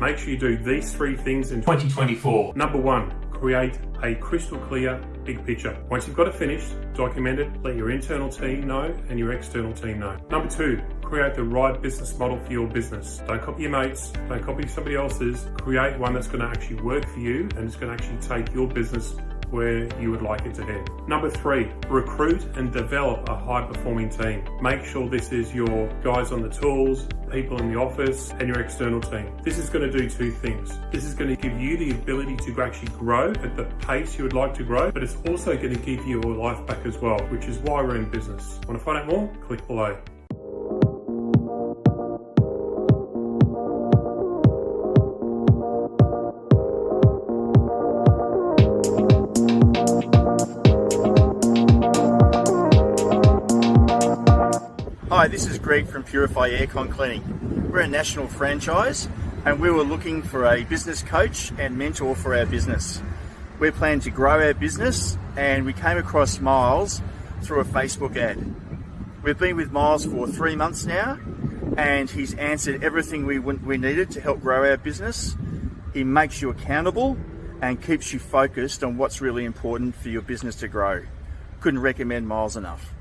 Make sure you do these 3 things in 2024. Number 1, create a crystal clear big picture. Once you've got it finished, document it, let your internal team know and your external team know. Number 2, create the right business model for your business. Don't copy your mates, don't copy somebody else's. Create one that's going to actually work for you and it's going to actually take your business where you would like it to head. Number 3, recruit and develop a high-performing team. Make sure this is your guys on the tools, people in the office, and your external team. This is going to do 2 things. This is going to give you the ability to actually grow at the pace you would like to grow, but it's also going to give you your life back as well, which is why we're in business. Want to find out more? Click below. Hi, this is Greg from Purify Aircon Cleaning. We're a national franchise and we were looking for a business coach and mentor for our business. We're planning to grow our business and we came across Miles through a Facebook ad. We've been with Miles for 3 months now and he's answered everything we needed to help grow our business. He makes you accountable and keeps you focused on what's really important for your business to grow. Couldn't recommend Miles enough.